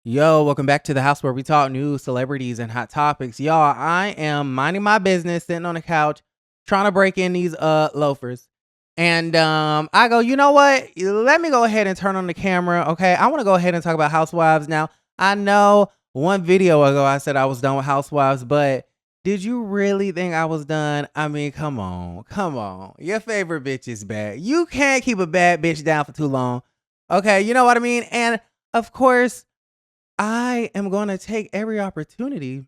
Yo, welcome back to the house where we talk news, celebrities, and hot topics. Y'all, I am minding my business, sitting on the couch, trying to break in these loafers. And I go, you know what? Let me go ahead and turn on the camera. Okay. I want to go ahead and talk about housewives now. I know one video ago I said I was done with housewives, but did you really think I was done? I mean, come on, come on. Your favorite bitch is bad. You can't keep a bad bitch down for too long. Okay, you know what I mean? And of course, I am going to take every opportunity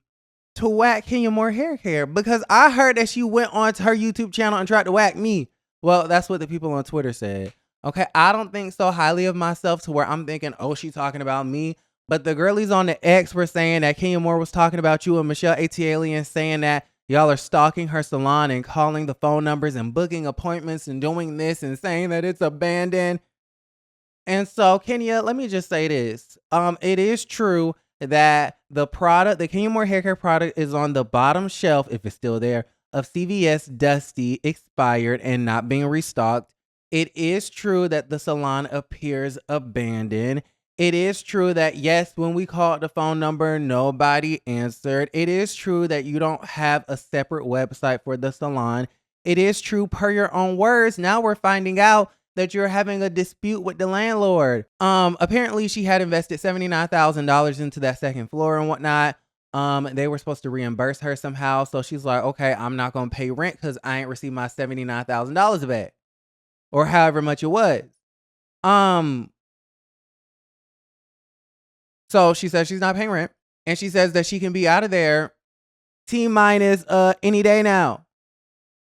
to whack Kenya Moore hair care because I heard that she went onto her YouTube channel and tried to whack me. Well, that's what the people on Twitter said. Okay, I don't think so highly of myself to where I'm thinking, oh, she's talking about me. But the girlies on the X were saying that Kenya Moore was talking about you, and Michelle Alien saying that y'all are stalking her salon and calling the phone numbers and booking appointments and doing this and saying that it's abandoned. And so, Kenya, let me just say this. It is true that the Kenya Moore hair care product is on the bottom shelf, if it's still there, of CVS Dusty, expired, and not being restocked. It is true that the salon appears abandoned. It is true that, yes, when we called the phone number, nobody answered. It is true that you don't have a separate website for the salon. It is true, per your own words. Now we're finding out that you're having a dispute with the landlord. Apparently she had invested $79,000 into that second floor and whatnot. They were supposed to reimburse her somehow. So she's like, okay, I'm not going to pay rent because I ain't received my $79,000 back or however much it was. So she says she's not paying rent and she says that she can be out of there T-minus any day now.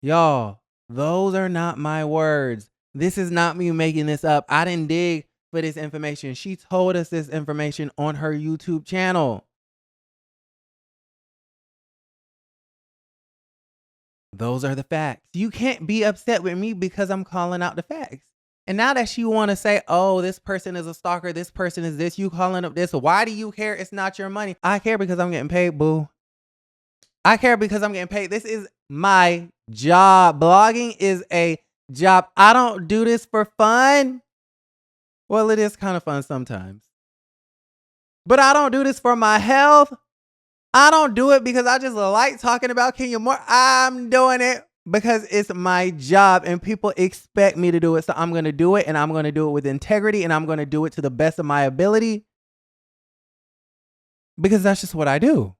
Y'all, those are not my words. This is not me making this up. I didn't dig for this information. She told us this information on her YouTube channel. Those are the facts. You can't be upset with me because I'm calling out the facts. And now that you want to say, oh, this person is a stalker, this person is this, you calling up this, why do you care? It's not your money. I care because I'm getting paid, boo. I care because I'm getting paid. This is my job. Blogging is a job. I don't do this for fun. Well, it is kind of fun sometimes. But I don't do this for my health. I don't do it because I just like talking about Kenya Moore. I'm doing it because it's my job and people expect me to do it. So I'm going to do it, and I'm going to do it with integrity, and I'm going to do it to the best of my ability because that's just what I do.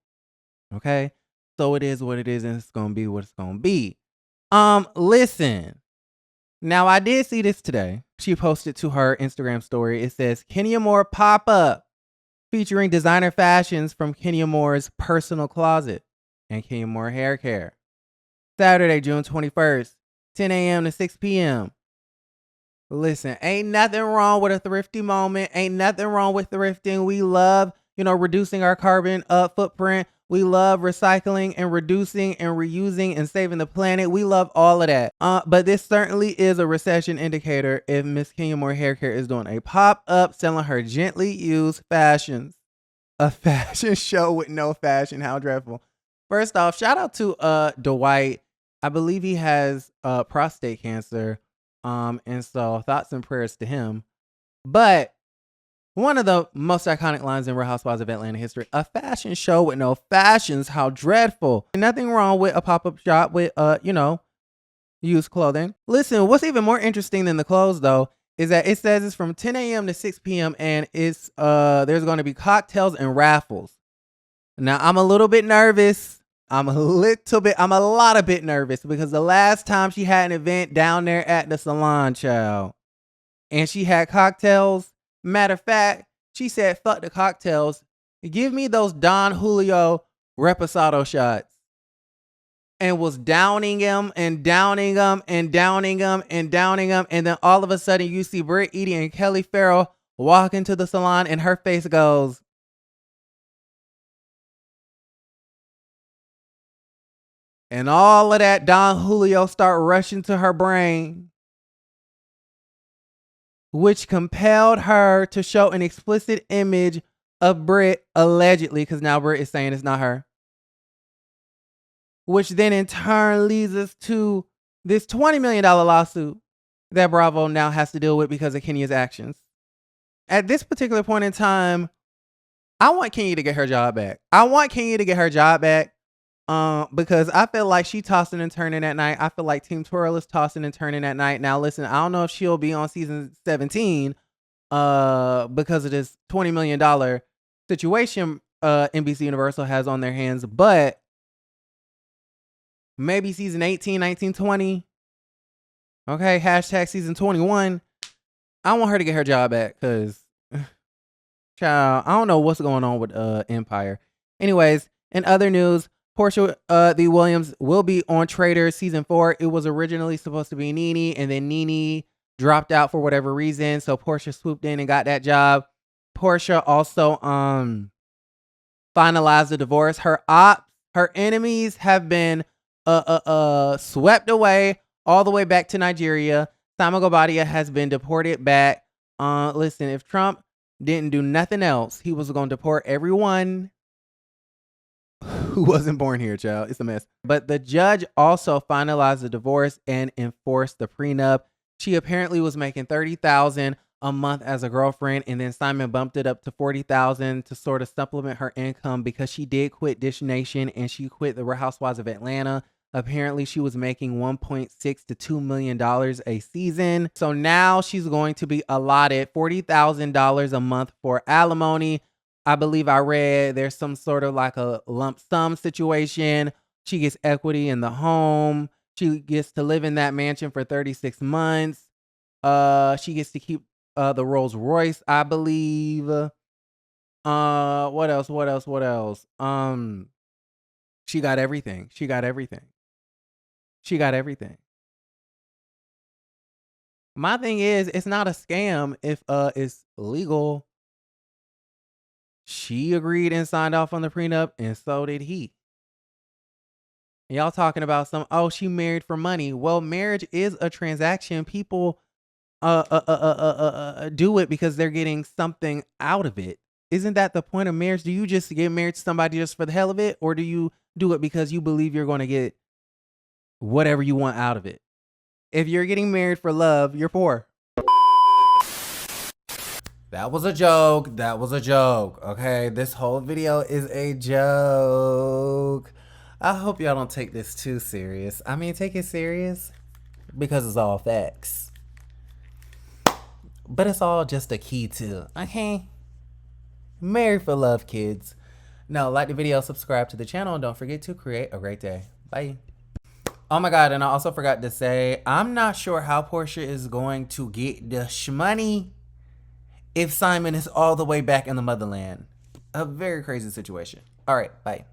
Okay? So it is what it is, and it's going to be what it's going to be. Listen. Now, I did see this today. She posted to her Instagram story. It says, Kenya Moore pop-up featuring designer fashions from Kenya Moore's personal closet and Kenya Moore hair care. Saturday, June 21st, 10 a.m. to 6 p.m. Listen, ain't nothing wrong with a thrifty moment. Ain't nothing wrong with thrifting. We love, reducing our carbon footprint. We love recycling and reducing and reusing and saving the planet. We love all of that. But this certainly is a recession indicator if Miss Kenya Moore Hair Care is doing a pop-up selling her gently used fashions. A fashion show with no fashion. How dreadful. First off, shout out to Dwight. I believe he has prostate cancer. And so thoughts and prayers to him. But one of the most iconic lines in Real Housewives of Atlanta history, a fashion show with no fashions, how dreadful. Nothing wrong with a pop-up shop with, used clothing. Listen, what's even more interesting than the clothes, though, is that it says it's from 10 a.m. to 6 p.m. and it's there's going to be cocktails and raffles. Now, I'm a little bit nervous. I'm a lot of bit nervous because the last time she had an event down there at the salon, child, and she had cocktails. Matter of fact, she said, fuck the cocktails. Give me those Don Julio Reposado shots. And was downing them and downing them and downing them and downing them. And then all of a sudden you see Britt Eady and Kelly Farrell walk into the salon and her face goes. And all of that Don Julio start rushing to her brain, which compelled her to show an explicit image of Britt, allegedly, because now Britt is saying it's not her. Which then in turn leads us to this $20 million lawsuit that Bravo now has to deal with because of Kenya's actions. At this particular point in time, I want Kenya to get her job back. Because I feel like she tossing and turning at night. I feel like Team Twirl is tossing and turning at night. Now, listen, I don't know if she'll be on season 17 because of this $20 million situation NBC Universal has on their hands, but maybe season 18, 19, 20. Okay, hashtag season 21. I want her to get her job back because, child, I don't know what's going on with Empire. Anyways, in other news, Porsha Williams will be on Traitors season 4. It was originally supposed to be Nene, and then Nene dropped out for whatever reason, so Porsha swooped in and got that job. Porsha also finalized the divorce. Her enemies have been swept away all the way back to Nigeria. Simon Gobadia has been deported back. Listen, if Trump didn't do nothing else, he was going to deport everyone who wasn't born here, child. It's a mess. But the judge also finalized the divorce and enforced the prenup. She apparently was making $30,000 a month as a girlfriend, and then Simon bumped it up to $40,000 to sort of supplement her income because she did quit Dish Nation and she quit the Real Housewives of Atlanta. Apparently, she was making $1.6 to $2 million a season. So now she's going to be allotted $40,000 a month for alimony. I believe I read there's some sort of like a lump sum situation. She gets equity in the home. She gets to live in that mansion for 36 months. She gets to keep the Rolls Royce, I believe. What else? She got everything. My thing is, it's not a scam if it's legal. She agreed and signed off on the prenup, and so did he. Y'all talking about she married for money. Well, marriage is a transaction. People do it because they're getting something out of it. Isn't that the point of marriage? Do you just get married to somebody just for the hell of it, or do you do it because you believe you're going to get whatever you want out of it? If you're getting married for love, you're poor. That was a joke. Okay, this whole video is a joke. I hope y'all don't take this too serious. I mean, take it serious because it's all facts. But it's all just a key to, okay? Married for love, kids. No, like the video, subscribe to the channel, and don't forget to create a great day. Bye. Oh my God, and I also forgot to say, I'm not sure how Porsha is going to get the shmoney if Simon is all the way back in the motherland. A very crazy situation. All right, bye.